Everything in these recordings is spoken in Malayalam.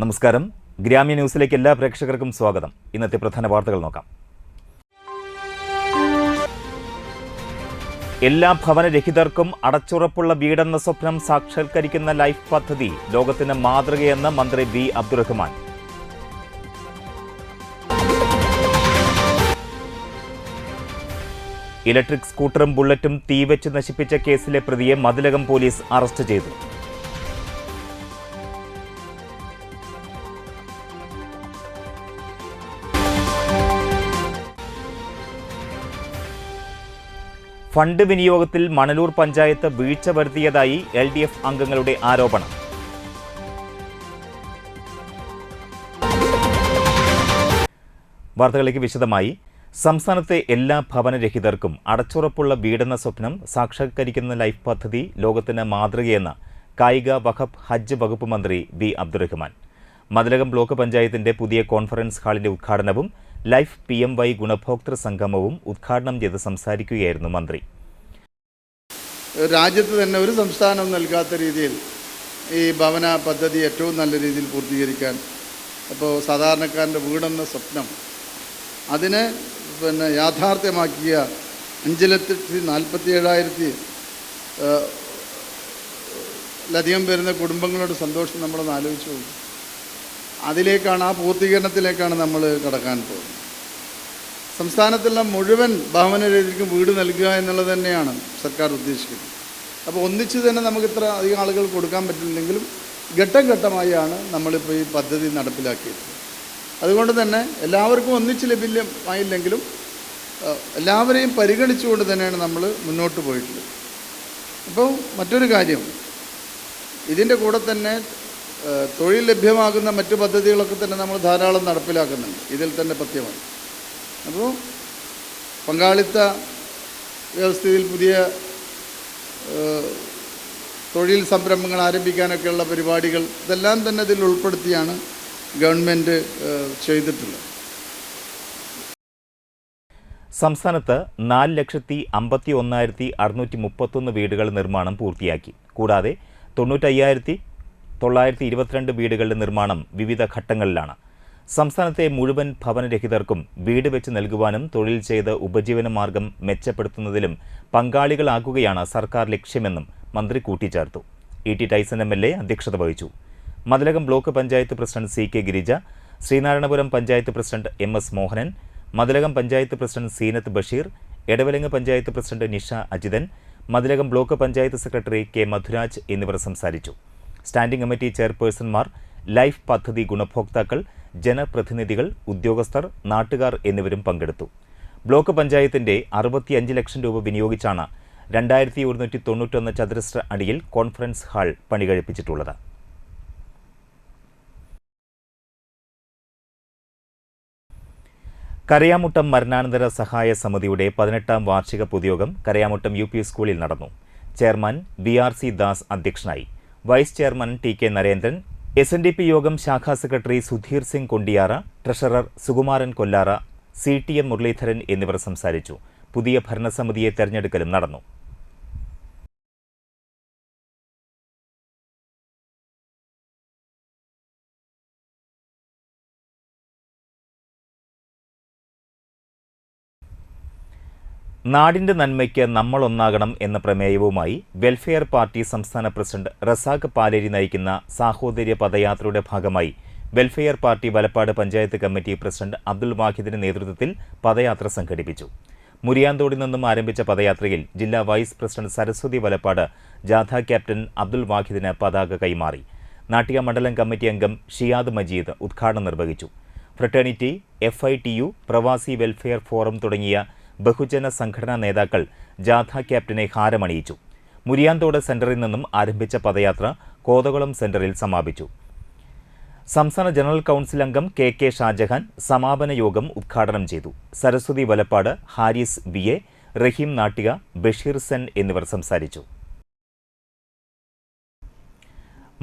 നമസ്കാരം. ഗ്രാമീണ ന്യൂസിലേക്ക് എല്ലാ പ്രേക്ഷകർക്കും സ്വാഗതം. ഇന്നത്തെ പ്രധാന വാർത്തകൾ നോക്കാം. എല്ലാ ഭവനരഹിതർക്കും അടച്ചുറപ്പുള്ള വീടെന്ന സ്വപ്നം സാക്ഷാത്കരിക്കുന്ന ലൈഫ് പദ്ധതി ലോകത്തിന് മാതൃകയെന്ന് മന്ത്രി വി അബ്ദുറഹ്മാൻ. ഇലക്ട്രിക് സ്കൂട്ടറും ബുള്ളറ്റും തീവെച്ച് നശിപ്പിച്ച കേസിലെ പ്രതിയെ മതിലകം പോലീസ് അറസ്റ്റ് ചെയ്തു. ഫണ്ട് വിനിയോഗത്തിൽ മണലൂർ പഞ്ചായത്ത് വീഴ്ച വരുത്തിയതായി LDF അംഗങ്ങളുടെ ആരോപണം. വാർത്തകളിലേക്ക് വിശദമായി. സംസ്ഥാനത്തെ എല്ലാ ഭവനരഹിതർക്കും അടച്ചുറപ്പുള്ള വീടെന്ന സ്വപ്നം സാക്ഷാത്കരിക്കുന്ന ലൈഫ് പദ്ധതി ലോകത്തിന് മാതൃകയെന്ന് കായിക വഖഫ് ഹജ്ജ് വകുപ്പ് മന്ത്രി വി അബ്ദുറഹ്മാൻ. മതിലകം ബ്ലോക്ക് പഞ്ചായത്തിന്റെ പുതിയ കോൺഫറൻസ് ഹാളിന്റെ ഉദ്ഘാടനവും ലൈഫ് PMY ഗുണഭോക്തൃ സംഗമവും ഉദ്ഘാടനം ചെയ്ത് സംസാരിക്കുകയായിരുന്നു മന്ത്രി. രാജ്യത്ത് തന്നെ ഒരു സംസ്ഥാനവും നൽകാത്ത രീതിയിൽ ഈ ഭവന പദ്ധതി ഏറ്റവും നല്ല രീതിയിൽ പൂർത്തീകരിക്കാൻ, അപ്പോൾ സാധാരണക്കാരൻ്റെ വീടെന്ന സ്വപ്നം അതിനെ യാഥാർത്ഥ്യമാക്കിയ 5,47,000 വരുന്ന കുടുംബങ്ങളുടെ സന്തോഷം നമ്മളൊന്ന് ആലോചിച്ച് പോകും. അതിലേക്കാണ്, ആ പൂർത്തീകരണത്തിലേക്കാണ് നമ്മൾ കടക്കാൻ പോകുന്നത്. സംസ്ഥാനത്തുള്ള മുഴുവൻ ഭവനരഹിതർക്കും വീട് നൽകുക എന്നുള്ളത് തന്നെയാണ് സർക്കാർ ഉദ്ദേശിക്കുന്നത്. അപ്പോൾ ഒന്നിച്ച് തന്നെ നമുക്ക് ഇത്ര അധികം ആളുകൾ കൊടുക്കാൻ പറ്റില്ലെങ്കിലും ഘട്ടം ഘട്ടമായാണ് നമ്മളിപ്പോൾ ഈ പദ്ധതി നടപ്പിലാക്കിയത്. അതുകൊണ്ട് തന്നെ എല്ലാവർക്കും ഒന്നിച്ച് ലഭ്യമായില്ലെങ്കിലും എല്ലാവരെയും പരിഗണിച്ചുകൊണ്ട് തന്നെയാണ് നമ്മൾ മുന്നോട്ട് പോയിട്ടുള്ളത്. അപ്പോൾ മറ്റൊരു കാര്യം, ഇതിൻ്റെ കൂടെ തന്നെ തൊഴിൽ ലഭ്യമാകുന്ന മറ്റു പദ്ധതികളൊക്കെ തന്നെ നമ്മൾ ധാരാളം നടപ്പിലാക്കുന്നുണ്ട്. ഇതിൽ തന്നെ പഥ്യമാണ്. അപ്പോൾ പങ്കാളിത്ത വ്യവസ്ഥയിൽ പുതിയ തൊഴിൽ സംരംഭങ്ങൾ ആരംഭിക്കാനൊക്കെയുള്ള പരിപാടികൾ ഇതെല്ലാം തന്നെ ഇതിൽ ഉൾപ്പെടുത്തിയാണ് ഗവൺമെൻറ് ചെയ്തിട്ടുള്ളത്. സംസ്ഥാനത്ത് 4,51,631 വീടുകൾ നിർമ്മാണം പൂർത്തിയാക്കി. കൂടാതെ 95,922 വീടുകളുടെ നിർമ്മാണം വിവിധ ഘട്ടങ്ങളിലാണ്. സംസ്ഥാനത്തെ മുഴുവൻ ഭവനരഹിതർക്കും വീട് വെച്ച് നൽകുവാനും തൊഴിൽ ചെയ്ത് ഉപജീവനമാർഗം മെച്ചപ്പെടുത്തുന്നതിലും പങ്കാളികളാക്കുകയാണ് സർക്കാർ ലക്ഷ്യമെന്നും മന്ത്രി കൂട്ടിച്ചേർത്തു. ET ടൈസൺ MLA അധ്യക്ഷത വഹിച്ചു. Mathilakam block panchayat president CK Girija, Sreenarayanapuram panchayat president MS Mohanan, Mathilakam panchayat president Seenath Basheer, Edavilangu panchayat president Nisha Ajithan, Mathilakam block panchayat secretary K Madhuraj എന്നിവർ സംസാരിച്ചു. സ്റ്റാൻഡിംഗ് കമ്മിറ്റി ചെയർപേഴ്സൺമാർ, ലൈഫ് പദ്ധതി ഗുണഭോക്താക്കൾ, ജനപ്രതിനിധികൾ, ഉദ്യോഗസ്ഥർ, നാട്ടുകാർ എന്നിവരും പങ്കെടുത്തു. ബ്ലോക്ക് പഞ്ചായത്തിന്റെ 65 ലക്ഷം രൂപ വിനിയോഗിച്ചാണ് 2191 ചതുരശ്ര അടിയിൽ കോൺഫറൻസ് ഹാൾ പണികഴിപ്പിച്ചിട്ടുള്ളത്. കരയാമുട്ടം മരണാനന്തര സഹായ സമിതിയുടെ 18ാം വാർഷിക പൊതുയോഗം കരയാമുട്ടം UP സ്കൂളിൽ നടന്നു. ചെയർമാൻ BRC ദാസ് അധ്യക്ഷനായി. Vice chairman TK Narendran, SNDP Yogam ശാഖാ secretary Sudheer Singh Kondiyara, treasurer Sukumaran Kollara, CTM Muraleedharan എന്നിവർ സംസാരിച്ചു. പുതിയ ഭരണസമിതിയെ തെരഞ്ഞെടുക്കലും നടന്നു. നാടിന്റെ നന്മയ്ക്ക് നമ്മൾ ഒന്നാകണം എന്ന പ്രമേയവുമായി വെൽഫെയർ പാർട്ടി സംസ്ഥാന പ്രസിഡന്റ് റസാഖ് പാലേരി നയിക്കുന്ന സാഹോദര്യ പദയാത്രയുടെ ഭാഗമായി Welfare Party Valappad panchayat committee president Abdul വാഹിദിന്റെ നേതൃത്വത്തിൽ പദയാത്ര സംഘടിപ്പിച്ചു. മുരിയാന്തോടിൽ നിന്നും ആരംഭിച്ച പദയാത്രയിൽ ജില്ലാ വൈസ് പ്രസിഡന്റ് സരസ്വതി വലപ്പാട് ജാഥ ക്യാപ്റ്റൻ അബ്ദുൽ വാഹിദിന് പതാക കൈമാറി. നാട്ടിക മണ്ഡലം കമ്മിറ്റി അംഗം ഷിയാദ് മജീദ് ഉദ്ഘാടനം നിർവഹിച്ചു. ഫ്രട്ടേണിറ്റി, FITU, പ്രവാസി വെൽഫെയർ ഫോറം തുടങ്ങിയ ബഹുജന സംഘടനാ നേതാക്കൾ ജാഥ ക്യാപ്റ്റനെ ഹാരമണിയിച്ചു. മുരിയാന്തോട് സെന്ററിൽ നിന്നും ആരംഭിച്ച പദയാത്ര കോതകുളം സെന്ററിൽ സമാപിച്ചു. സംസ്ഥാന ജനറൽ കൗൺസിൽ അംഗം KK ഷാജഹാൻ സമാപന യോഗം ഉദ്ഘാടനം ചെയ്തു. സരസ്വതി വലപ്പാട്, ഹാരിസ് BA, റഹീം നാട്ടിക, ബഷീർ സെൻ എന്നിവർ സംസാരിച്ചു.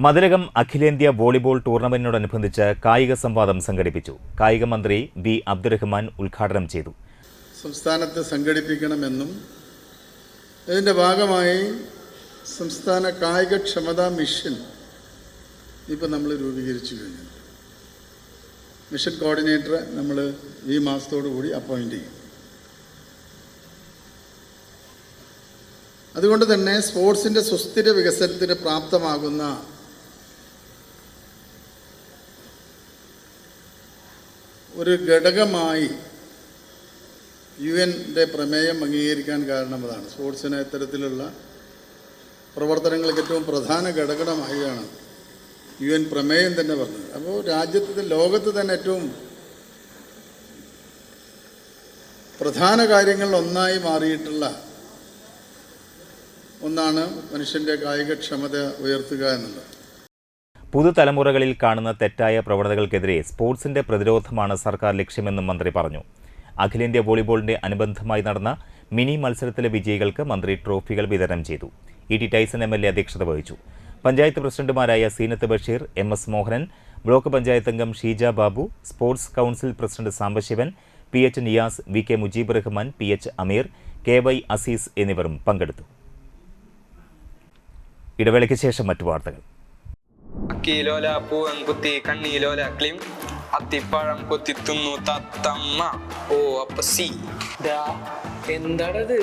മതിലകം അഖിലേന്ത്യാ വോളിബോൾ ടൂർണമെന്റിനോടനുബന്ധിച്ച് കായിക സംവാദം സംഘടിപ്പിച്ചു. കായിക മന്ത്രി വി അബ്ദുറഹ്മാൻ ഉദ്ഘാടനം ചെയ്തു. സംസ്ഥാനത്ത് സംഘടിപ്പിക്കണമെന്നും ഇതിൻ്റെ ഭാഗമായി സംസ്ഥാന കായികക്ഷമതാ മിഷൻ ഇപ്പോൾ നമ്മൾ രൂപീകരിച്ചു കഴിഞ്ഞു. മിഷൻ കോർഡിനേറ്ററെ നമ്മൾ ഈ മാസത്തോടു കൂടി അപ്പോയിൻ്റ് ചെയ്യും. അതുകൊണ്ട് തന്നെ സ്പോർട്സിൻ്റെ സുസ്ഥിര വികസനത്തിന് പ്രാപ്തമാകുന്ന ഒരു ഘടകമായി UN-ൻ്റെ പ്രമേയം അംഗീകരിക്കാൻ കാരണം അതാണ്. സ്പോർട്സിന് ഇത്തരത്തിലുള്ള പ്രവർത്തനങ്ങൾക്ക് ഏറ്റവും പ്രധാന ഘടകമായാണ് UN പ്രമേയം തന്നെ പറഞ്ഞത്. അപ്പോൾ രാജ്യത്ത് ലോകത്ത് തന്നെ ഏറ്റവും പ്രധാന കാര്യങ്ങളിൽ ഒന്നായി മാറിയിട്ടുള്ള ഒന്നാണ് മനുഷ്യൻ്റെ കായികക്ഷമത ഉയർത്തുക എന്നുള്ളത്. പുതുതലമുറകളിൽ കാണുന്ന തെറ്റായ പ്രവണതകൾക്കെതിരെ സ്പോർട്സിന്റെ പ്രതിരോധമാണ് സർക്കാർ ലക്ഷ്യമെന്നും മന്ത്രി പറഞ്ഞു. അഖിലേന്ത്യാ വോളിബോളിന്റെ അനുബന്ധമായി നടന്ന മിനി മത്സരത്തിലെ വിജയികൾക്ക് മന്ത്രി ട്രോഫികൾ വിതരണം ചെയ്തു. E.T. ടൈസൺ MLA അധ്യക്ഷത വഹിച്ചു. പഞ്ചായത്ത് പ്രസിഡന്റുമാരായ സീനത്ത് ബഷീർ, MS മോഹനൻ, ബ്ലോക്ക് പഞ്ചായത്ത് അംഗം Sheeja Babu, sports council president Sambasivan, PH Niyas, VK Mujeeb Rahman, PH അമീർ, KY അസീസ് എന്നിവരും പങ്കെടുത്തു. ഇടവേളയ്ക്ക് ശേഷം മറ്റു വാർത്തകൾ. അക്കീലോല പൂവൻ കുത്തി കണ്ണീലോല ക്ലിം അത്തിപ്പഴം കൊത്തിത്തുന്നു തത്തമ്മ. ഓ അപ്പൊ സി എന്താണത്?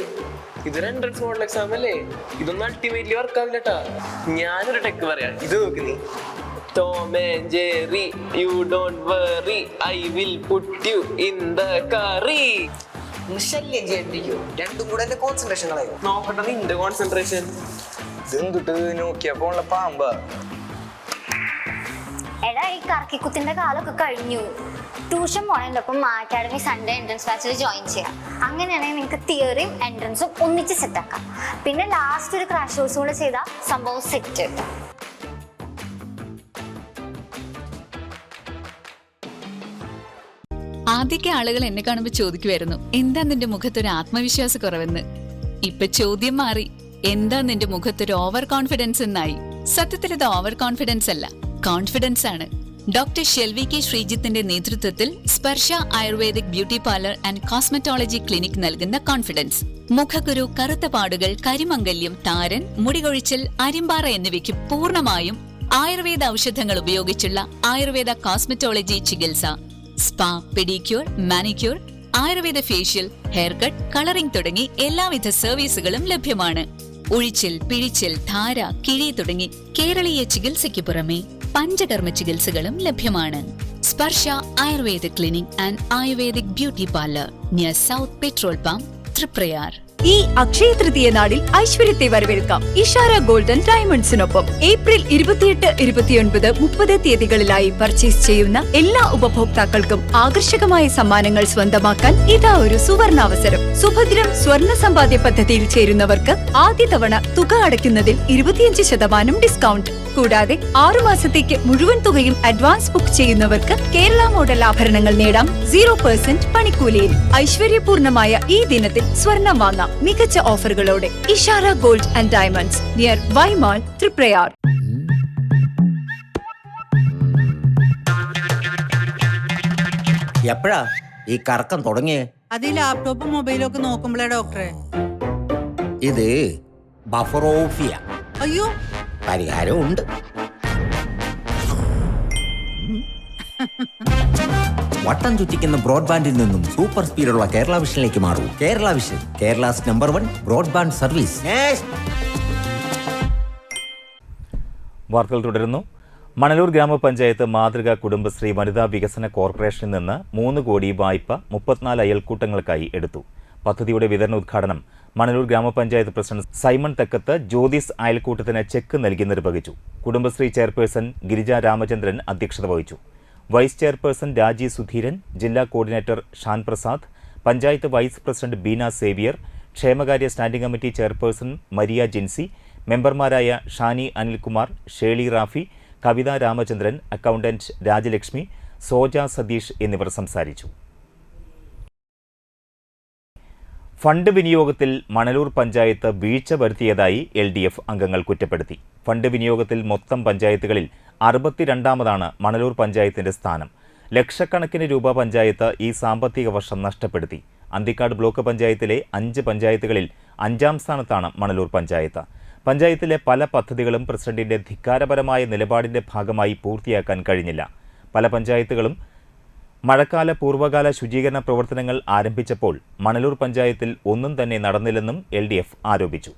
ഇതൊരു എൻട്രൻസ് മോഡൽ എക്സാം അല്ലേ? ഇതൊന്നും അൾട്ടിമേറ്റ്ലി വർക്ക് ആവില്ലട്ടാ. ഞാനൊരു ടെക് പറയാം, ഇത് നോക്ക് നീ. Tom and Jerry, you don't worry, I will put you in the curry. ശല്യം ചെയ്യണ്ടിരിക്കും. രണ്ടും കൂടെ എന്റെ കോൺസെൻട്രേഷൻ കളയും. നോക്കട്ടെ നിന്റെ കോൺസെൻട്രേഷൻ. ഇതെന്തിട്ട് നോക്കിയപ്പോ ഉള്ള പാമ്പ്. എടാ, ഈ കറക്കിക്കുത്തിന്റെ കാലമൊക്കെ കഴിഞ്ഞു. ട്യൂഷൻ പോണതിനൊപ്പം അക്കാഡമി സൺഡേ എൻട്രൻസ് ബാച്ചിൽ ജോയിൻ ചെയ്യാം. അങ്ങനെയാണെങ്കിൽ നിങ്ങൾക്ക് തിയറിയും എൻട്രൻസും ഒന്നിച്ച് സെറ്റാക്കാം. പിന്നെ ലാസ്റ്റ് ഒരു ക്രാഷ് കോഴ്സ് കൂടെ ചെയ്താൽ സംഭവം സെറ്റ് കിട്ടും. ആദ്യമൊക്കെ ആളുകൾ എന്നെ കാണുമ്പോൾ ചോദിക്കുമായിരുന്നു, എന്താ നിന്റെ മുഖത്തൊരു ആത്മവിശ്വാസ കുറവെന്ന്. ഇപ്പൊ ചോദ്യം മാറി, എന്താ നിന്റെ മുഖത്തൊരു ഓവർ കോൺഫിഡൻസ് എന്നായി. സത്യത്തിൽ ഇത് ഓവർ കോൺഫിഡൻസ് അല്ല, കോൺഫിഡൻസ് ആണ്. ഡോക്ടർ ഷെൽവി കെ ശ്രീജിത്തിന്റെ നേതൃത്വത്തിൽ Sparsha ayurvedic beauty parlour and cosmetology clinic നൽകുന്ന കോൺഫിഡൻസ്. മുഖക്കുരു, കറുത്ത പാടുകൾ, കരിമംഗല്യം, താരൻ, മുടികൊഴിച്ചിൽ, അരിമ്പാറ എന്നിവയ്ക്ക് പൂർണ്ണമായും ആയുർവേദ ഔഷധങ്ങൾ ഉപയോഗിച്ചുള്ള ആയുർവേദ കോസ്മെറ്റോളജി ചികിത്സ. Spa, pedicure, manicure, Ayurveda facial, hair cut, colouring തുടങ്ങി എല്ലാവിധ സർവീസുകളും ലഭ്യമാണ്. ഉഴിച്ചിൽ, പിഴിച്ചിൽ, ധാര, കിഴി തുടങ്ങി കേരളീയ ചികിത്സയ്ക്ക് പുറമെ പഞ്ചകർമ്മ ചികിത്സകളും ലഭ്യമാണ്. Sparsha ayurveda clinic and ayurvedic beauty parlour near south petrol pump, Triprayar. ഈ അക്ഷയ തൃതീയ നാളിൽ ഐശ്വര്യത്തെ വരവേൽക്കാം ഇഷാര ഗോൾഡൻ ഡയമണ്ട്സിനൊപ്പം. ഏപ്രിൽ 28, 29, 30 തീയതികളിലായി പർച്ചേസ് ചെയ്യുന്ന എല്ലാ ഉപഭോക്താക്കൾക്കും ആകർഷകമായ സമ്മാനങ്ങൾ സ്വന്തമാക്കാൻ ഇതാ ഒരു സുവർണാവസരം. സുഭദ്രം സ്വർണ്ണ സമ്പാദ്യ പദ്ധതിയിൽ ചേരുന്നവർക്ക് ആദ്യ തവണ തുക അടയ്ക്കുന്നതിൽ 25% ഡിസ്കൗണ്ട്. കൂടാതെ 6 മാസത്തേക്ക് മുഴുവൻ തുകയും അഡ്വാൻസ് ബുക്ക് ചെയ്യുന്നവർക്ക് കേരള മോഡൽ ആഭരണങ്ങൾ നേടാം 0% പണിക്കൂലിയിൽ. ഐശ്വര്യപൂർണമായ ഈ ദിനത്തിൽ സ്വർണം വാങ്ങാം മികച്ച ഓഫറുകളോടെ. Ishara gold and diamonds near Y Mall, Triprayar. എപ്പോഴാ ഈ കറക്കം തുടങ്ങിയേ? അത് ലാപ്ടോപ്പും മൊബൈലും ഒക്കെ നോക്കുമ്പോഴേ ഡോക്ടറെ. ഇത് ബഫറോഫിയ. അയ്യോ, പരിഹാരം ഉണ്ട്. വട്ടം ചുറ്റിക്കുന്ന ബ്രോഡ്ബാൻഡിൽ നിന്നും സൂപ്പർ സ്പീഡുള്ള കേരള വിഷനിലേക്ക് മാറൂ. Kerala Vision, Kerala's number 1 broadband service. വാർത്തകൾ തുടരുന്നു. മണലൂർ ഗ്രാമപഞ്ചായത്ത് മാതൃക കുടുംബശ്രീ വനിതാ വികസന കോർപ്പറേഷനിൽ നിന്ന് 3 കോടി വായ്പ 34 അയൽക്കൂട്ടങ്ങൾക്കായി എടുത്തു. പദ്ധതിയുടെ വിതരണോദ്ഘാടനം മണലൂർ ഗ്രാമപഞ്ചായത്ത് പ്രസിഡന്റ് സൈമൺ തെക്കത്ത് ജ്യോതിസ് അയൽക്കൂട്ടത്തിന് ചെക്ക് നൽകി നിർവഹിച്ചു. കുടുംബശ്രീ ചെയർപേഴ്സൺ ഗിരിജ രാമചന്ദ്രൻ അധ്യക്ഷത വഹിച്ചു. വൈസ് ചെയർപേഴ്സൺ രാജി സുധീരൻ, ജില്ലാ coordinator Shan Prasad, panchayat vice president Beena Xavier, ക്ഷേമകാര്യ standing committee chairperson Maria Jinsi, മെമ്പർമാരായ ഷാനി അനിൽകുമാർ, ഷേളി റാഫി, കവിത രാമചന്ദ്രൻ, അക്കൗണ്ടന്റ് രാജലക്ഷ്മി, സോജ സതീഷ് എന്നിവർ സംസാരിച്ചു. ഫണ്ട് വിനിയോഗത്തിൽ മണലൂർ പഞ്ചായത്ത് വീഴ്ച വരുത്തിയതായി LDF അംഗങ്ങൾ കുറ്റപ്പെടുത്തി. ഫണ്ട് വിനിയോഗത്തിൽ മൊത്തം പഞ്ചായത്തുകളിൽ 62ാമതാണ് മണലൂർ പഞ്ചായത്തിന്റെ സ്ഥാനം. ലക്ഷക്കണക്കിന് രൂപ പഞ്ചായത്ത് ഈ സാമ്പത്തിക വർഷം നഷ്ടപ്പെടുത്തി. അന്തിക്കാട് ബ്ലോക്ക് പഞ്ചായത്തിലെ 5 പഞ്ചായത്തുകളിൽ 5ാം സ്ഥാനത്താണ് മണലൂർ പഞ്ചായത്ത്. പഞ്ചായത്തിലെ പല പദ്ധതികളും പ്രസിഡന്റിന്റെ ധിക്കാരപരമായ നിലപാടിന്റെ ഭാഗമായി പൂർത്തിയാക്കാൻ കഴിഞ്ഞില്ല. പല പഞ്ചായത്തുകളും മഴക്കാല പൂർവ്വകാല ശുചീകരണ പ്രവർത്തനങ്ങൾ ആരംഭിച്ചപ്പോൾ മണലൂർ പഞ്ചായത്തിൽ ഒന്നും തന്നെ നടന്നില്ലെന്നും LDF ആരോപിച്ചു.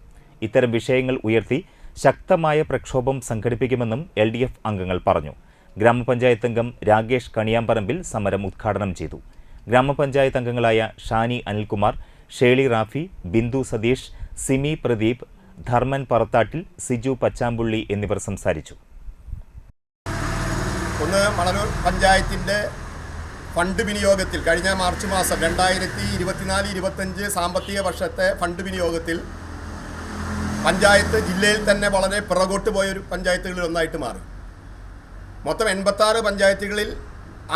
ഇത്തരം വിഷയങ്ങൾ ഉയർത്തി ശക്തമായ പ്രക്ഷോഭം സംഘടിപ്പിക്കുമെന്നും LDF അംഗങ്ങൾ പറഞ്ഞു. ഗ്രാമപഞ്ചായത്ത് അംഗം രാകേഷ് കണിയാമ്പറമ്പിൽ സമരം ഉദ്ഘാടനം ചെയ്തു. ഗ്രാമപഞ്ചായത്ത് അംഗങ്ങളായ ഷാനി അനിൽകുമാർ, ഷേളി റാഫി, ബിന്ദു സതീഷ്, സിമി പ്രദീപ്, ധർമ്മൻ പറത്താട്ടിൽ, സിജു പച്ചാമ്പുള്ളി എന്നിവർ സംസാരിച്ചു. ഒന്ന്, മണലൂർ പഞ്ചായത്തിൻ്റെ ഫണ്ട് വിനിയോഗത്തിൽ കഴിഞ്ഞ മാർച്ച് മാസം 2024-25 സാമ്പത്തിക വർഷത്തെ ഫണ്ട് വിനിയോഗത്തിൽ പഞ്ചായത്ത് ജില്ലയിൽ തന്നെ വളരെ പിറകോട്ട് പോയൊരു പഞ്ചായത്തുകളിൽ ഒന്നായിട്ട് മാറി. മൊത്തം 86 പഞ്ചായത്തുകളിൽ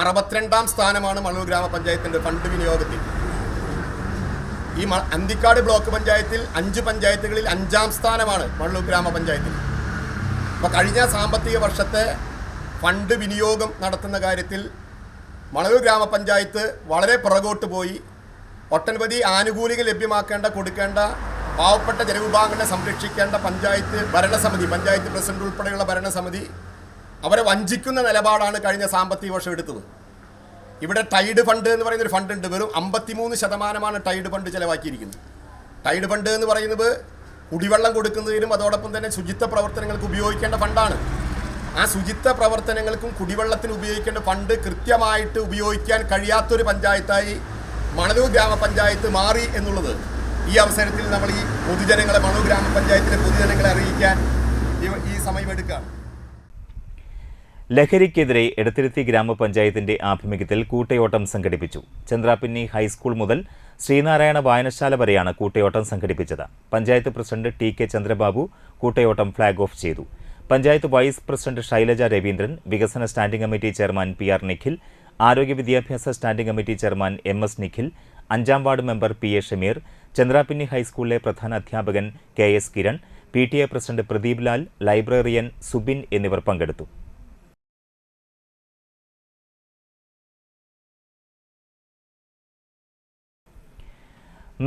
62ാം സ്ഥാനമാണ് മണലൂർ ഗ്രാമപഞ്ചായത്തിൻ്റെ ഫണ്ട് വിനിയോഗത്തിൽ. ഈ അന്തിക്കാട് ബ്ലോക്ക് പഞ്ചായത്തിൽ 5 പഞ്ചായത്തുകളിൽ 5ാം സ്ഥാനമാണ് മണലൂർ ഗ്രാമപഞ്ചായത്തിൽ. അപ്പോൾ കഴിഞ്ഞ സാമ്പത്തിക വർഷത്തെ ഫണ്ട് വിനിയോഗം നടത്തുന്ന കാര്യത്തിൽ മണലൂർ ഗ്രാമപഞ്ചായത്ത് വളരെ പുറകോട്ട് പോയി. ഒട്ടനവധി ആനുകൂല്യങ്ങൾ ലഭ്യമാക്കേണ്ട, കൊടുക്കേണ്ട, പാവപ്പെട്ട ജനവിഭാഗങ്ങളെ സംരക്ഷിക്കേണ്ട ഭരണസമിതി, പഞ്ചായത്ത് പ്രസിഡന്റ് ഉൾപ്പെടെയുള്ള ഭരണസമിതി അവരെ വഞ്ചിക്കുന്ന നിലപാടാണ് കഴിഞ്ഞ സാമ്പത്തിക വർഷം എടുത്തത്. ഇവിടെ ടൈഡ് ഫണ്ട് എന്ന് പറയുന്നൊരു ഫണ്ട് ഉണ്ട്. വെറും 53% ടൈഡ് ഫണ്ട് ചിലവാക്കിയിരിക്കുന്നത്. ടൈഡ് ഫണ്ട് എന്ന് പറയുന്നത് കുടിവെള്ളം കൊടുക്കുന്നതിനും അതോടൊപ്പം തന്നെ ശുചിത്വ പ്രവർത്തനങ്ങൾക്ക് ഉപയോഗിക്കേണ്ട ഫണ്ടാണ്. ആ ശുചിത്വ പ്രവർത്തനങ്ങൾക്കും കുടിവെള്ളത്തിന് ഉപയോഗിക്കേണ്ട ഫണ്ട് കൃത്യമായിട്ട് ഉപയോഗിക്കാൻ കഴിയാത്തൊരു പഞ്ചായത്തായി മണലൂർ ഗ്രാമപഞ്ചായത്ത് മാറി എന്നുള്ളത് ഈ അവസരത്തിൽ നമ്മൾ ഈ പൊതുജനങ്ങളെ, മണലൂർ ഗ്രാമപഞ്ചായത്തിലെ പൊതുജനങ്ങളെ അറിയിക്കാൻ ഈ സമയമെടുക്കുകയാണ്. ലഹരിക്കെതിരെ എടത്തിരുത്തി ഗ്രാമപഞ്ചായത്തിന്റെ ആഭിമുഖ്യത്തിൽ കൂട്ടയോട്ടം സംഘടിപ്പിച്ചു. ചന്ദ്രാപിന്നി ഹൈസ്കൂൾ മുതൽ ശ്രീനാരായണ വായനശാല വരെയാണ് കൂട്ടയോട്ടം സംഘടിപ്പിച്ചത്. പഞ്ചായത്ത് പ്രസിഡന്റ് TK ചന്ദ്രബാബു കൂട്ടയോട്ടം ഫ്ളാഗ് ഓഫ് ചെയ്തു. പഞ്ചായത്ത് വൈസ് പ്രസിഡന്റ് ശൈലജ രവീന്ദ്രൻ, വികസന standing committee chairman PR Nikhil, ആരോഗ്യ വിദ്യാഭ്യാസ standing committee chairman MS Nikhil, 5ാം ward member PA Shameer, Chandrapinni ഹൈസ്കൂളിലെ പ്രധാന അധ്യാപകൻ KS Kiran, PTA president Pradeep Lal, librarian Subin എന്നിവർ പങ്കെടുത്തു.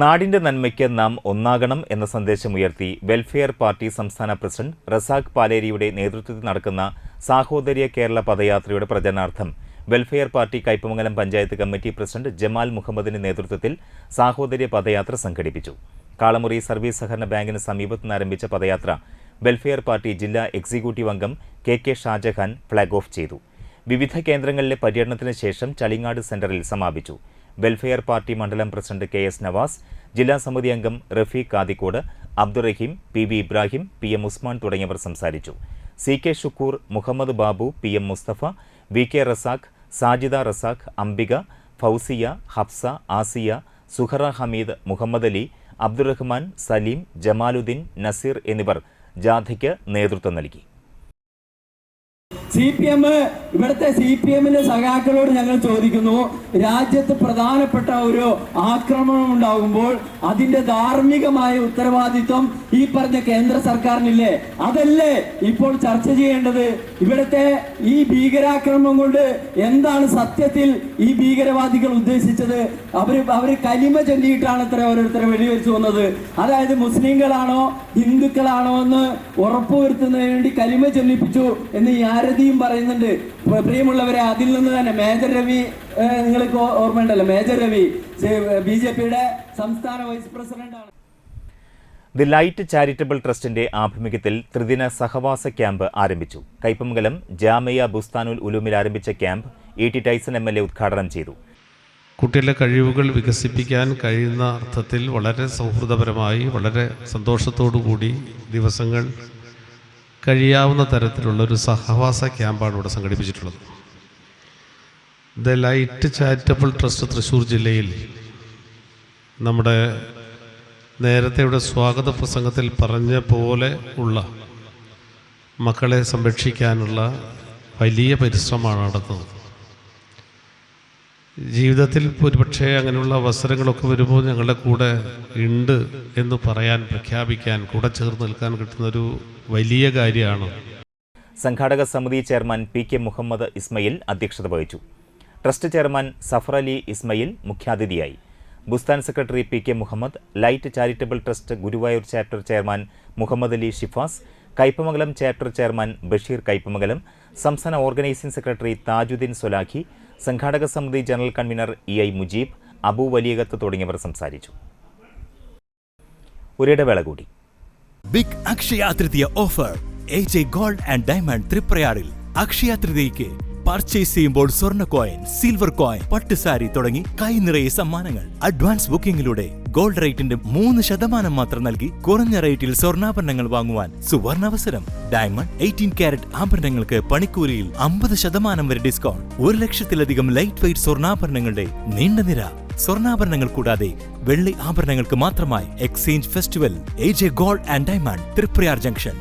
നാടിന്റെ നന്മയ്ക്ക് നാം ഒന്നാകണം എന്ന സന്ദേശമുയർത്തി വെൽഫെയർ പാർട്ടി സംസ്ഥാന പ്രസിഡന്റ് റസാഖ് പാലേരിയുടെ നേതൃത്വത്തിൽ നടക്കുന്ന സാഹോദര്യ കേരള പദയാത്രയുടെ പ്രചരണാർത്ഥം Welfare Party Kaipamangalam panchayat committee president Jamal മുഹമ്മദിന്റെ നേതൃത്വത്തിൽ സാഹോദര്യ പദയാത്ര സംഘടിപ്പിച്ചു. കാളമുറി സർവീസ് സഹകരണ ബാങ്കിന് സമീപത്ത് നിന്ന് ആരംഭിച്ച പദയാത്ര വെൽഫെയർ പാർട്ടി ജില്ലാ എക്സിക്യൂട്ടീവ് അംഗം KK ഷാജഹാൻ ഫ്ളാഗ് ഓഫ് ചെയ്തു. വിവിധ കേന്ദ്രങ്ങളിലെ പര്യടനത്തിന് ശേഷം ചളിങ്ങാട് സെന്ററിൽ സമാപിച്ചു. വെൽഫെയർ പാർട്ടി മണ്ഡലം പ്രസിഡന്റ് KS നവാസ്, ജില്ലാ സമിതി അംഗം റഫീഖ് കാദിക്കോട്, അബ്ദുറഹീം, PB ഇബ്രാഹിം, PM ഉസ്മാൻ തുടങ്ങിയവർ സംസാരിച്ചു. CK Shukkur, Muhammad Babu, PM Mustafa, VK Razak, Sajida Razak, Ambika, Fousiya, Hafsa, Asiya, Suhara Hameed, Muhammad Ali, Abdurahman, Saleem, Jamaluddin, Naseer എന്നിവർ ജാഥയ്ക്ക് നേതൃത്വം നൽകി. ഇവിടുത്തെ CPM സഖാക്കളോട് ഞങ്ങൾ ചോദിക്കുന്നു, രാജ്യത്ത് പ്രധാനപ്പെട്ട ഒരു ആക്രമണം ഉണ്ടാകുമ്പോൾ അതിന്റെ ധാർമ്മികമായ ഉത്തരവാദിത്വം ഈ പറഞ്ഞ കേന്ദ്ര സർക്കാരിനില്ലേ? അതല്ലേ ഇപ്പോൾ ചർച്ച ചെയ്യേണ്ടത്? ഇവിടുത്തെ ഈ ഭീകരാക്രമണം കൊണ്ട് എന്താണ് സത്യത്തിൽ ഈ ഭീകരവാദികൾ ഉദ്ദേശിച്ചത്? അവര് കലിമ ചൊല്ലിയിട്ടാണ് ഇത്ര ഓരോരുത്തരെ വെടിവെച്ചു വന്നത്. അതായത് മുസ്ലിങ്ങളാണോ ഹിന്ദുക്കളാണോ എന്ന് ഉറപ്പുവരുത്തുന്നതിന് വേണ്ടി കലിമ ചൊല്ലിപ്പിച്ചു എന്ന് ഈ ആരതിയും പറയുന്നുണ്ട്. പ്രിയമുള്ളവരെ, അതിൽ നിന്ന് തന്നെ മേജർ രവി, നിങ്ങൾക്ക് ഓർമ്മയുണ്ടല്ലോ, മേജർ രവി BJPയുടെ സംസ്ഥാന വൈസ് പ്രസിഡന്റാണ്. ദി ലൈറ്റ് ചാരിറ്റബിൾ ട്രസ്റ്റിന്റെ ആഭിമുഖ്യത്തിൽ ത്രിദിന സഹവാസ ക്യാമ്പ് ആരംഭിച്ചു. കയ്പമംഗലം ജാമിയ ബുസ്താനുൽ ഉലൂമിൽ ആരംഭിച്ച ക്യാമ്പ് ET ടൈസൺ MLA ഉദ്ഘാടനം ചെയ്തു. കുട്ടികളുടെ കഴിവുകൾ വികസിപ്പിക്കാൻ കഴിയുന്ന അർത്ഥത്തിൽ വളരെ സൗഹൃദപരമായി, വളരെ സന്തോഷത്തോടു കൂടി ദിവസങ്ങൾ കഴിയാവുന്ന തരത്തിലുള്ളൊരു സഹവാസ ക്യാമ്പാണ് ഇവിടെ സംഘടിപ്പിച്ചിട്ടുള്ളത്. The light charitable trust Thrissur ജില്ലയിൽ നമ്മുടെ നേരത്തെ ഇവിടെ സ്വാഗത പ്രസംഗത്തിൽ പറഞ്ഞ പോലെ ഉള്ള മക്കളെ സംരക്ഷിക്കാനുള്ള വലിയ പരിശ്രമമാണ് നടത്തുന്നത്. ജീവിതത്തിൽ ഒരുപക്ഷെ അങ്ങനെയുള്ള അവസരങ്ങളൊക്കെ വരുമ്പോൾ ഞങ്ങളുടെ കൂടെ ഉണ്ട് എന്ന് പറയാൻ, പ്രഖ്യാപിക്കാൻ, കൂടെ ചേർന്ന് നിൽക്കാൻ കിട്ടുന്നൊരു വലിയ കാര്യമാണ്. സംഘാടക സമിതി ചെയർമാൻ PK മുഹമ്മദ് ഇസ്മയിൽ അധ്യക്ഷത വഹിച്ചു. ട്രസ്റ്റ് ചെയർമാൻ സഫർ അലി ഇസ്മയിൽ മുഖ്യാതിഥിയായി. Bustan secretary PK Muhammad, light charitable trust Guruvayur chapter chairman Muhammad Ali Shifas, Kaipamangalam chapter chairman Basheer Kaipamangalam, സംസ്ഥാന ഓർഗനൈസിംഗ് സെക്രട്ടറി താജുദ്ദീൻ സൊലാഖി, സംഘാടക സമിതി general convener EI Mujeeb, Abu Valiyakath തുടങ്ങിയവർ സംസാരിച്ചു. ഒരിടവേള കൂടി. Big Akshaya Tritiya offer AJ gold and diamond തൃപ്രയാറിൽ അക്ഷയ തൃതീയയ്ക്ക് പർച്ചേസ് ചെയ്യുമ്പോൾ സ്വർണ്ണ കോയിൻ, സിൽവർ കോയിൻ, പട്ടുസാരി തുടങ്ങി കൈ നിറയെ സമ്മാനങ്ങൾ. അഡ്വാൻസ് ബുക്കിംഗിലൂടെ ഗോൾഡ് റേറ്റിന്റെ 3% മാത്രം നൽകി കുറഞ്ഞ റേറ്റിൽ സ്വർണ്ണാഭരണങ്ങൾ വാങ്ങുവാൻ സുവർണാവസരം. ഡയമണ്ട് 18 കാരറ്റ് ആഭരണങ്ങൾക്ക് പണിക്കൂലിയിൽ 50% വരെ ഡിസ്കൗണ്ട്. 1 ലക്ഷത്തിലധികം ലൈറ്റ് വെയ്റ്റ് സ്വർണ്ണാഭരണങ്ങളുടെ നീണ്ട നിര. സ്വർണ്ണാഭരണങ്ങൾ കൂടാതെ വെള്ളി ആഭരണങ്ങൾക്ക് മാത്രമായി exchange festival. AJ gold and diamond Triprayar junction.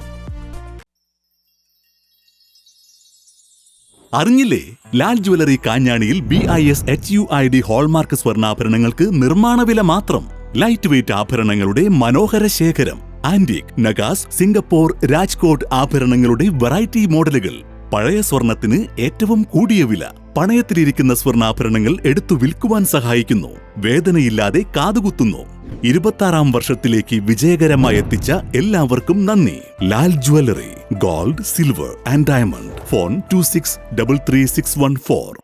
അറിഞ്ഞില്ലേ? ലാൽ ജ്വല്ലറി കാഞ്ഞാണിയിൽ BIS HUID ഹോൾമാർക്ക് സ്വർണ്ണാഭരണങ്ങൾക്ക് നിർമ്മാണ വില മാത്രം. ലൈറ്റ് വെയ്റ്റ് ആഭരണങ്ങളുടെ മനോഹര ശേഖരം. ആന്റിക്, നഗാസ്, സിംഗപ്പൂർ, രാജ്കോട്ട് ആഭരണങ്ങളുടെ വെറൈറ്റി മോഡലുകൾ. പഴയ സ്വർണത്തിന് ഏറ്റവും കൂടിയ വില. പണയത്തിലിരിക്കുന്ന സ്വർണ്ണാഭരണങ്ങൾ എടുത്തു വിൽക്കുവാൻ സഹായിക്കുന്നു. വേദനയില്ലാതെ കാതുകുത്തുന്നു. 26ാം വർഷത്തിലേക്ക് വിജയകരമായി എത്തിച്ച എല്ലാവർക്കും നന്ദി. Lal jewellery, gold, silver and diamond. Phone 26333614.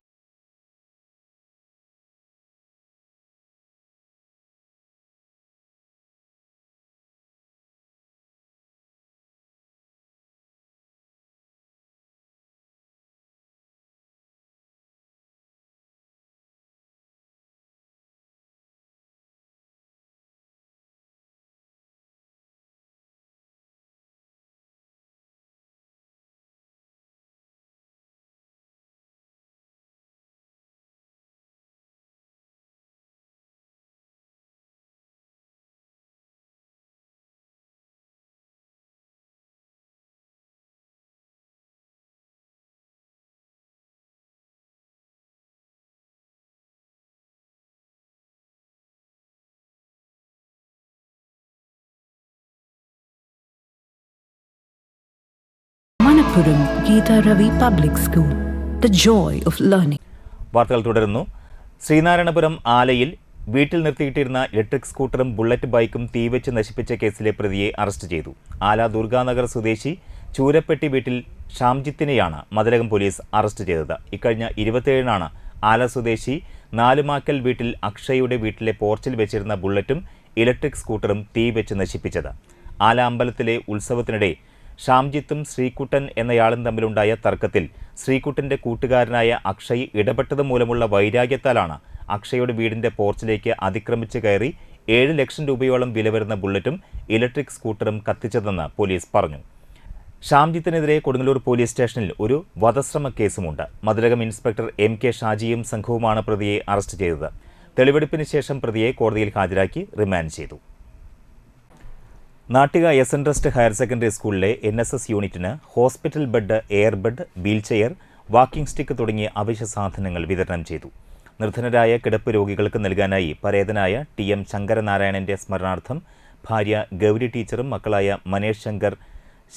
Manappuram Geeta Ravi Public School, the joy of learning. വാർത്തകൾ തുടരുന്നു. ശ്രീനാരായണപുരം ആലയിൽ വീട്ടിൽ നിർത്തിയിട്ടിരുന്ന ഇലക്ട്രിക് സ്കൂട്ടറും ബുള്ളറ്റ് ബൈക്കും തീവെച്ച് നശിപ്പിച്ച കേസിലെ പ്രതിയെ അറസ്റ്റ് ചെയ്തു. ആല ദുർഗാനഗർ സ്വദേശി ചൂരപ്പെട്ടി വീട്ടിൽ ഷാംജിത്തിനെയാണ് മതിലകം പോലീസ് അറസ്റ്റ് ചെയ്തത്. ഇക്കഴിഞ്ഞ 27-നാണ് ആല സ്വദേശി നാലുമാക്കൽ വീട്ടിൽ അക്ഷയുടെ വീട്ടിലെ പോർച്ചിൽ വെച്ചിരുന്ന ബുള്ളറ്റും ഇലക്ട്രിക് സ്കൂട്ടറും തീവെച്ച് നശിപ്പിച്ചത്. ആല അമ്പലത്തിലെ ഉത്സവത്തിനിടെ ഷാംജിത്തും ശ്രീകുട്ടൻ എന്നയാളും തമ്മിലുണ്ടായ തർക്കത്തിൽ ശ്രീകുട്ടന്റെ കൂട്ടുകാരനായ അക്ഷയ് ഇടപെട്ടത് മൂലമുള്ള വൈരാഗ്യത്താലാണ് അക്ഷയുടെ വീടിന്റെ പോർച്ചിലേക്ക് അതിക്രമിച്ച് കയറി 7 ലക്ഷം രൂപയോളം വില വരുന്ന ബുള്ളറ്റും ഇലക്ട്രിക് സ്കൂട്ടറും കത്തിച്ചതെന്ന് പോലീസ് പറഞ്ഞു. ഷാംജിത്തിനെതിരെ കൊടുങ്ങല്ലൂർ പോലീസ് സ്റ്റേഷനിൽ ഒരു വധശ്രമ കേസുമുണ്ട്. മതിലകം ഇൻസ്പെക്ടർ MK ഷാജിയും സംഘവുമാണ് പ്രതിയെ അറസ്റ്റ് ചെയ്തത്. തെളിവെടുപ്പിന് ശേഷം പ്രതിയെ കോടതിയിൽ ഹാജരാക്കി റിമാൻഡ് ചെയ്തു. Nattika SN trust higher secondary സ്കൂളിലെ NSS യൂണിറ്റിന് hospital bed, air bed, wheelchair, walking stick തുടങ്ങിയ അവശ്യ സാധനങ്ങൾ വിതരണം ചെയ്തു. നിർധനരായ കിടപ്പ് രോഗികൾക്ക് നൽകാനായി പരേതനായ TM ശങ്കരനാരായണന്റെ സ്മരണാർത്ഥം ഭാര്യ ഗൗരി ടീച്ചറും മക്കളായ മനേഷ് ശങ്കർ,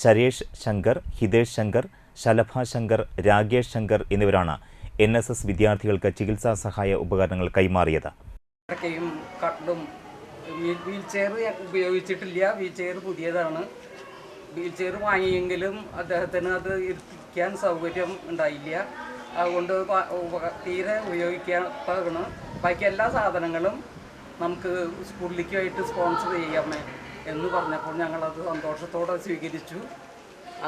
ശരേഷ് ശങ്കർ, ഹിതേഷ് ശങ്കർ, ശലഭ ശങ്കർ, രാകേഷ് ശങ്കർ എന്നിവരാണ് NSS വിദ്യാർത്ഥികൾക്ക് ചികിത്സാ സഹായ ഉപകരണങ്ങൾ കൈമാറിയത്. വീൽ ചെയർ ഉപയോഗിച്ചിട്ടില്ല. വീൽ ചെയർ പുതിയതാണ്. വീൽ ചെയർ വാങ്ങിയെങ്കിലും അദ്ദേഹത്തിന് അത് ഇരിക്കാൻ സൗകര്യം ഉണ്ടായില്ല. അതുകൊണ്ട് തീരെ ഉപയോഗിക്കാത്തതാണ്. ബാക്കി എല്ലാ സാധനങ്ങളും നമുക്ക് സ്കൂളിലേക്കുമായിട്ട് സ്പോൺസർ ചെയ്യാമേ എന്ന് പറഞ്ഞപ്പോൾ ഞങ്ങളത് സന്തോഷത്തോടെ സ്വീകരിച്ചു.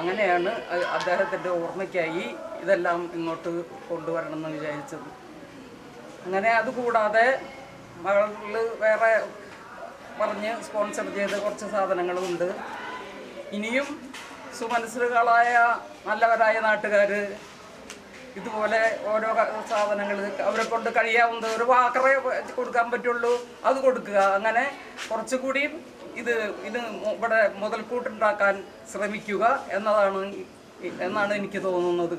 അങ്ങനെയാണ് അദ്ദേഹത്തിൻ്റെ ഓർമ്മയ്ക്കായി ഇതെല്ലാം ഇങ്ങോട്ട് കൊണ്ടുവരണമെന്ന് വിചാരിച്ചത്. അങ്ങനെ അതുകൂടാതെ മകളിൽ വേറെ പറഞ്ഞ് സ്പോൺസർ ചെയ്ത കുറച്ച് സാധനങ്ങളുമുണ്ട്. ഇനിയും സുമനസ്സുകളായ നല്ലവരായ നാട്ടുകാർ ഇതുപോലെ ഓരോ സാധനങ്ങൾ അവരെ കൊണ്ട് കഴിയാവുന്നത് ഒരു വാക്കറേ കൊടുക്കാൻ പറ്റുള്ളൂ, അത് കൊടുക്കുക. അങ്ങനെ കുറച്ചുകൂടി ഇത് ഇവിടെ മുതൽക്കൂട്ടുണ്ടാക്കാൻ ശ്രമിക്കുക എന്നാണ് എനിക്ക് തോന്നുന്നത്.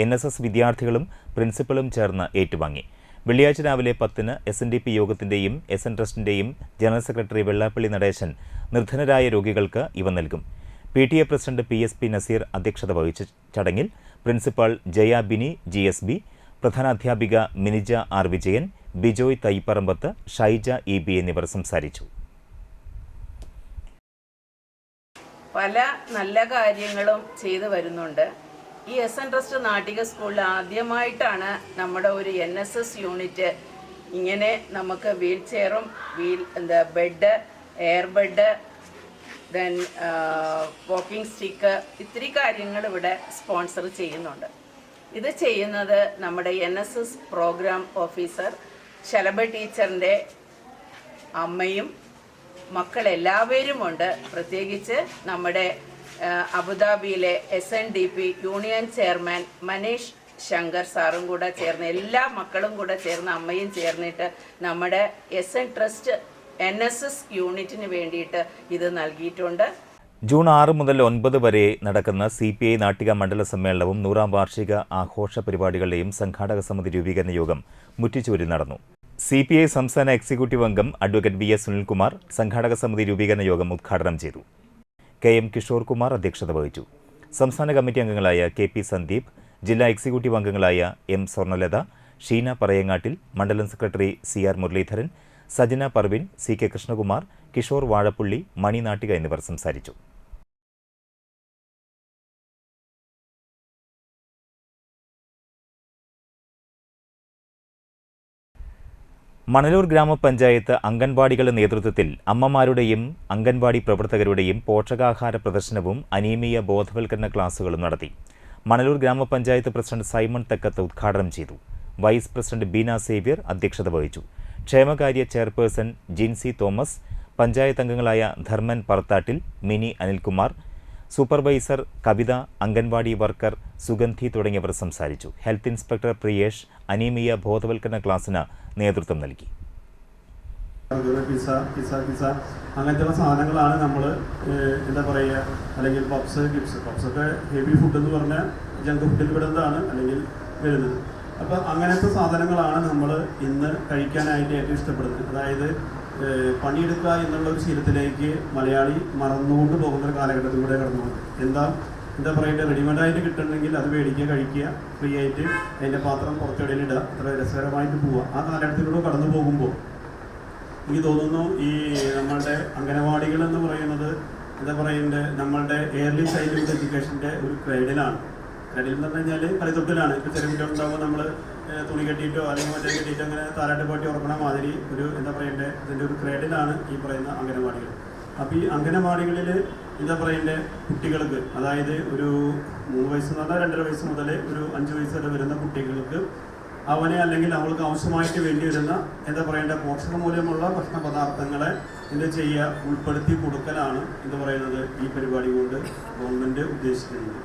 NSS വിദ്യാർത്ഥികളും പ്രിൻസിപ്പലും ചേർന്ന് ഏറ്റുവാങ്ങി. വെള്ളിയാഴ്ച രാവിലെ 10-ന് SNDP യോഗത്തിൻ്റെയും SN ട്രസ്റ്റിൻ്റെയും ജനറൽ സെക്രട്ടറി വെള്ളാപ്പള്ളി നടേശൻ നിർധനരായ രോഗികൾക്ക് ഇവ നൽകും. PTA പ്രസിഡന്റ് PSP നസീർ അധ്യക്ഷത വഹിച്ച ചടങ്ങിൽ പ്രിൻസിപ്പൽ ജയ ബിനി GSB, പ്രധാനാധ്യാപിക മിനിജ R വിജയൻ, ബിജോയ് തൈപ്പറമ്പത്ത്, ഷൈജ EB എന്നിവർ സംസാരിച്ചു. പല നല്ല കാര്യങ്ങളും ചെയ്തു വരുന്നുണ്ട്. ഈ SN ട്രസ്റ്റ് നാട്ടിക സ്കൂളിൽ ആദ്യമായിട്ടാണ് നമ്മുടെ ഒരു NSS യൂണിറ്റ് ഇങ്ങനെ നമുക്ക് വീൽ ചെയറും bed, air bed, then walking stick, ഇത്തിരി കാര്യങ്ങൾ ഇവിടെ സ്പോൺസർ ചെയ്യുന്നുണ്ട്. ഇത് ചെയ്യുന്നത് നമ്മുടെ NSS പ്രോഗ്രാം ഓഫീസർ ശലഭ ടീച്ചറിൻ്റെ അമ്മയും മക്കളെല്ലാവരുമുണ്ട്. പ്രത്യേകിച്ച് നമ്മുടെ അബുദാബിയിലെ SNDP union chairman Manish Shankar സാറും കൂടെ ചേർന്ന്, എല്ലാ മക്കളും കൂടെ ചേർന്ന്, അമ്മയും ചേർന്നിട്ട് നമ്മുടെ SN ട്രസ്റ്റ് NSS യൂണിറ്റിന് വേണ്ടിയിട്ട് ഇത് നൽകിയിട്ടുണ്ട്. ജൂൺ 6 മുതൽ 9 വരെ നടക്കുന്ന CPI നാട്ടിക മണ്ഡല സമ്മേളനവും 100ാം വാർഷിക ആഘോഷ പരിപാടികളുടെയും സംഘാടക സമിതി രൂപീകരണ യോഗം മുറ്റിച്ചൂരിൽ നടന്നു. CPI സംസ്ഥാന എക്സിക്യൂട്ടീവ് അംഗം അഡ്വക്കേറ്റ് VS സുനിൽകുമാർ സംഘാടക സമിതി രൂപീകരണ യോഗം ഉദ്ഘാടനം ചെയ്തു. KM കിഷോർ കുമാർ അധ്യക്ഷത വഹിച്ചു. സംസ്ഥാന കമ്മിറ്റി അംഗങ്ങളായ KP സന്ദീപ്, ജില്ലാ എക്സിക്യൂട്ടീവ് അംഗങ്ങളായ M സ്വർണലത, ഷീന പറയങ്ങാട്ടിൽ, മണ്ഡലം secretary CR Muraleedharan, Sajana Parvin, CK Krishnakumar, Kishore Vazhappully, Mani Nattika എന്നിവർ സംസാരിച്ചു. മണലൂർ ഗ്രാമപഞ്ചായത്ത് അംഗൻവാടികളുടെ നേതൃത്വത്തിൽ അമ്മമാരുടെയും അംഗൻവാടി പ്രവർത്തകരുടെയും പോഷകാഹാര പ്രദർശനവും അനീമിയ ബോധവൽക്കരണ ക്ലാസുകളും നടത്തി. മണലൂർ ഗ്രാമപഞ്ചായത്ത് പ്രസിഡന്റ് സൈമൺ തെക്കത്ത് ഉദ്ഘാടനം ചെയ്തു. വൈസ് പ്രസിഡന്റ് ബീന സേവ്യർ അധ്യക്ഷത വഹിച്ചു. ക്ഷേമകാര്യ ചെയർപേഴ്സൺ ജിൻസി തോമസ്, പഞ്ചായത്ത് അംഗങ്ങളായ ധർമ്മൻ പറത്താട്ടിൽ, മിനി അനിൽകുമാർ, സൂപ്പർവൈസർ കവിത, അംഗൻവാടി വർക്കർ സുഗന്ധി തുടങ്ങിയവർ സംസാരിച്ചു. ഹെൽത്ത് ഇൻസ്പെക്ടർ പ്രിയേഷ് അനീമിയ ബോധവൽക്കരണ ക്ലാസിന് നേതൃത്വം നൽകി. അങ്ങനത്തെ സാധനങ്ങളാണ് നമ്മൾ എന്താ പറയുക, അല്ലെങ്കിൽ പപ്സ്, ചിപ്സ്. പപ്സൊക്കെ ഹെവി ഫുഡ് എന്ന് പറഞ്ഞാൽ ജങ്ക് ഫുഡിൽ വിടുന്നതാണ് അല്ലെങ്കിൽ വരുന്നത്. അപ്പോൾ അങ്ങനത്തെ സാധനങ്ങളാണ് നമ്മൾ ഇന്ന് കഴിക്കാനായിട്ട് ഏറ്റവും ഇഷ്ടപ്പെടുന്നത്. അതായത് പണിയെടുക്കുക എന്നുള്ള ഒരു ശീലത്തിലേക്ക് മലയാളി മറന്നുകൊണ്ട് പോകുന്ന ഒരു കാലഘട്ടത്തിലൂടെ കടന്നുകൊണ്ട് എന്താ പറയുക, റെഡിമെയ്ഡായിട്ട് കിട്ടണമെങ്കിൽ അത് മേടിക്കുക, കഴിക്കുക, ഫ്രീ ആയിട്ട് അതിൻ്റെ പാത്രം പുറത്തിടയിലിടുക, അത്ര രസകരമായിട്ട് പോവുക. ആ കാലഘട്ടത്തിലൂടെ കടന്നു പോകുമ്പോൾ എനിക്ക് തോന്നുന്നു ഈ നമ്മളുടെ അംഗനവാടികൾ എന്ന് പറയുന്നത് എന്താ പറയുന്നത്, നമ്മളുടെ ഏർലി ചൈൽഡ്ഹുഡ് എഡ്യൂക്കേഷൻ്റെ ഒരു ക്രൈഡിലാണ്. ക്രൈഡിൽ എന്ന് പറഞ്ഞു കഴിഞ്ഞാൽ കളിത്തൊട്ടിലാണ്. ഇപ്പോൾ ചെറിയ കുട്ടികളുണ്ടാകുമ്പോൾ നമ്മൾ തുണി കെട്ടിയിട്ടോ അല്ലെങ്കിൽ മറ്റേ കെട്ടിയിട്ടോ അങ്ങനെ താരാട്ട് പാട്ടി ഉറക്കണ മാതിരി ഒരു എന്താ പറയണ്ടേ, ഇതിൻ്റെ ഒരു ക്രൈഡിലാണ് ഈ പറയുന്ന അംഗനവാടികൾ. അപ്പോൾ ഈ അംഗനവാടികളിൽ എന്താ പറയണ്ടേ, കുട്ടികൾക്ക്, അതായത് ഒരു 3 വയസ്സ് എന്ന് പറഞ്ഞാൽ 2.5 വയസ്സ് മുതൽ ഒരു 5 വയസ്സ് വരെ വരുന്ന കുട്ടികൾക്ക് അവനെ അല്ലെങ്കിൽ അവൾക്ക് ആവശ്യമായിട്ട് വേണ്ടി വരുന്ന എന്താ പറയേണ്ട പോഷക മൂല്യമുള്ള ഭക്ഷണ പദാർത്ഥങ്ങളെ എന്താ ചെയ്യുക, ഉൾപ്പെടുത്തി കൊടുക്കലാണ് എന്ന് പറയുന്നത് ഈ പരിപാടി കൊണ്ട് ഗവൺമെൻറ് ഉദ്ദേശിക്കുന്നത്.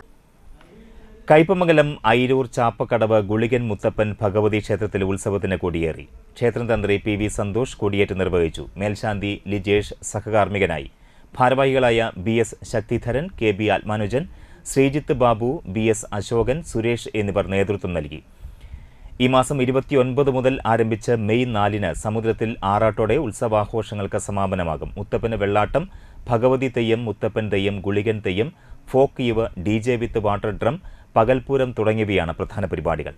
കയ്പമംഗലം അയിരൂർ ചാപ്പക്കടവ് ഗുളികൻ മുത്തപ്പൻ ഭഗവതി ക്ഷേത്രത്തിലെ ഉത്സവത്തിന് കൊടിയേറി. ക്ഷേത്രം തന്ത്രി PV സന്തോഷ് കൊടിയേറ്റ് നിർവഹിച്ചു. മേൽശാന്തി ലിജേഷ് സഹകാർമ്മികനായി. ഭാരവാഹികളായ BS Sakthidharan, KB ആത്മാനുജൻ, Sreejith Babu, BS Ashokan, Suresh എന്നിവർ നേതൃത്വം നൽകി. ഈ മാസം 29 മുതൽ ആരംഭിച്ച് മെയ് 4-ന് സമുദ്രത്തിൽ ആറാട്ടോടെ ഉത്സവാഘോഷങ്ങൾക്ക് സമാപനമാകും. മുത്തപ്പന് വെള്ളാട്ടം, ഭഗവതി തെയ്യം, മുത്തപ്പൻ തെയ്യം, ഗുളികൻ തെയ്യം, ഫോക്ക് യുവ്, DJ വിത്ത് വാട്ടർ ഡ്രം, പകൽപൂരം തുടങ്ങിയവയാണ് പ്രധാന പരിപാടികൾ.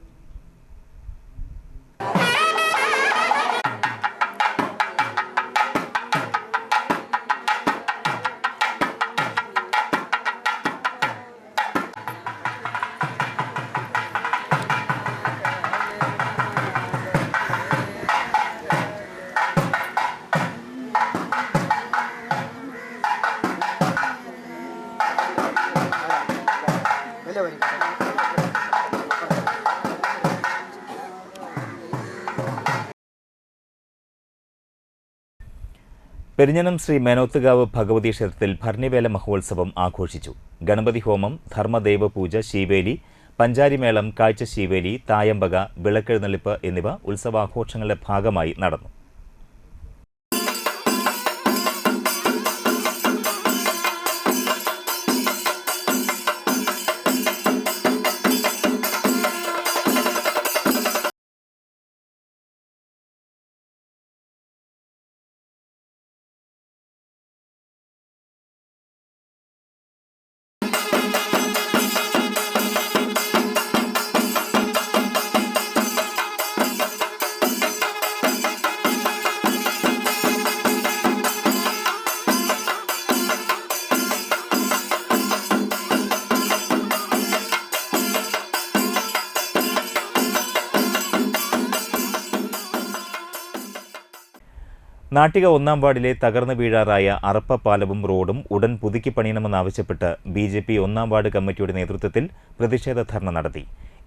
പെരിഞ്ഞനം ശ്രീ മേനോത്തുകാവ് ഭഗവതി ക്ഷേത്രത്തിൽ ഭരണിവേല മഹോത്സവം ആഘോഷിച്ചു. ഗണപതി ഹോമം, ധർമ്മദേവപൂജ, ശീവേലി, പഞ്ചാരിമേളം, കാഴ്ച ശീവേലി, തായമ്പക, വിളക്കെഴുന്നള്ളിപ്പ് എന്നിവ ഉത്സവാഘോഷങ്ങളുടെ ഭാഗമായി നടന്നു. നാട്ടിക 1-ാം വാർഡിലെ തകർന്നു വീഴാറായ അറപ്പ പാലവും റോഡും ഉടൻ പുതുക്കി പണിയണമെന്നാവശ്യപ്പെട്ട് BJP 1-ാം വാർഡ് കമ്മിറ്റിയുടെ നേതൃത്വത്തിൽ പ്രതിഷേധ ധർണ നടത്തി.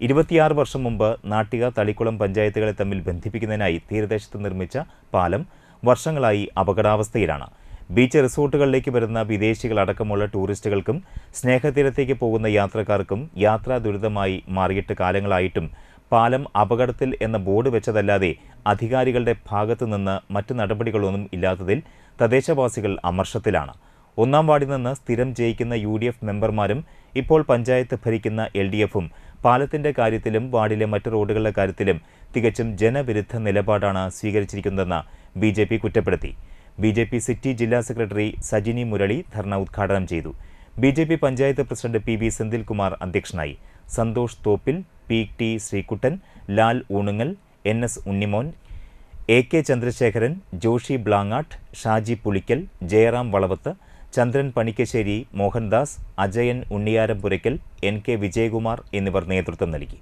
26 വർഷം മുമ്പ് നാട്ടിക തളിക്കുളം പഞ്ചായത്തുകളെ തമ്മിൽ ബന്ധിപ്പിക്കുന്നതിനായി തീരദേശത്ത് നിർമ്മിച്ച പാലം വർഷങ്ങളായി അപകടാവസ്ഥയിലാണ്. ബീച്ച് റിസോർട്ടുകളിലേക്ക് വരുന്ന വിദേശികളടക്കമുള്ള ടൂറിസ്റ്റുകൾക്കും സ്നേഹതീരത്തേക്ക് പോകുന്ന യാത്രക്കാർക്കും യാത്രാ ദുരിതമായി മാറിയിട്ട് കാലങ്ങളായിട്ടും പാലം അപകടത്തിൽ എന്ന ബോർഡ് വെച്ചതല്ലാതെ അധികാരികളുടെ ഭാഗത്തു നിന്ന് മറ്റു നടപടികളൊന്നും ഇല്ലാത്തതിൽ തദ്ദേശവാസികൾ അമർഷത്തിലാണ്. 1-ാം വാർഡിൽ നിന്ന് സ്ഥിരം ജയിക്കുന്ന UDF മെമ്പർമാരും ഇപ്പോൾ പഞ്ചായത്ത് ഭരിക്കുന്ന LDFും പാലത്തിന്റെ കാര്യത്തിലും വാർഡിലെ മറ്റു റോഡുകളുടെ കാര്യത്തിലും തികച്ചും ജനവിരുദ്ധ നിലപാടാണ് സ്വീകരിച്ചിരിക്കുന്നതെന്ന് BJP കുറ്റപ്പെടുത്തി. BJP സിറ്റി ജില്ലാ സെക്രട്ടറി സജിനി മുരളി ധർണ ഉദ്ഘാടനം ചെയ്തു. BJP panchayat president PV Senthilkumar അധ്യക്ഷനായി. Santhosh Thoppil, PT Sreekuttan, Lal ഊണുങ്ങൽ, NS Unnimon, AK Chandrasekharan, Joshi Blangad, Shaji Pulikkal, Jayaram Valavath, ചന്ദ്രൻ പണിക്കശ്ശേരി, മോഹൻദാസ്, അജയൻ ഉണ്ണിയാരംപുരയ്ക്കൽ, NK വിജയകുമാർ എന്നിവർ നേതൃത്വം നൽകി.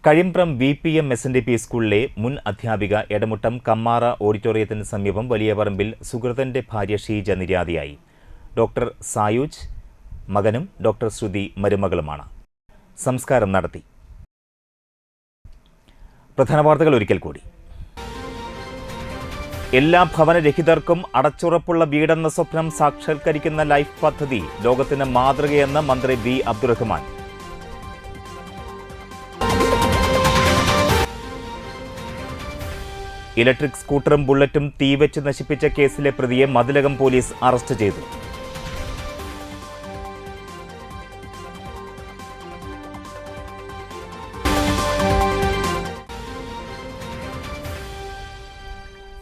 കഴിമ്പ്രം VPM SNDP സ്കൂളിലെ മുൻ അധ്യാപിക എടമുട്ടം കമ്മാറ ഓഡിറ്റോറിയത്തിന് സമീപം വലിയ പറമ്പിൽ സുഹൃതന്റെ ഭാര്യ ഷീജ നിര്യാതയായി. ഡോക്ടർ സായൂജ് മകനും ഡോക്ടർ ശ്രുതി മരുമകളുമാണ്. സംസ്കാരം നടത്തി. പ്രധാന വാർത്തകൾ ഒരിക്കൽ കൂടി. എല്ലാ ഭവനരഹിതർക്കും അടച്ചുറപ്പുള്ള വീടെന്ന സ്വപ്നം സാക്ഷാത്കരിക്കുന്ന ലൈഫ് പദ്ധതി ലോകത്തിന് മാതൃകയെന്ന് മന്ത്രി V അബ്ദുറഹ്മാൻ. ഇലക്ട്രിക് സ്കൂട്ടറും ബുള്ളറ്റും തീവെച്ച് നശിപ്പിച്ച കേസിലെ പ്രതിയെ മതിലകം പോലീസ് അറസ്റ്റ് ചെയ്തു.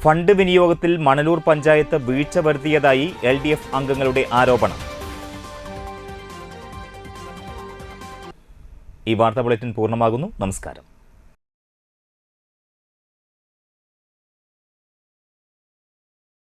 ഫണ്ട് വിനിയോഗത്തിൽ മണലൂർ പഞ്ചായത്ത് വീഴ്ച വരുത്തിയതായി LDF അംഗങ്ങളുടെ ആരോപണം. ഈ വാർത്താ ബുള്ളറ്റിൻ പൂർണ്ണമാകുന്നു. നമസ്കാരം.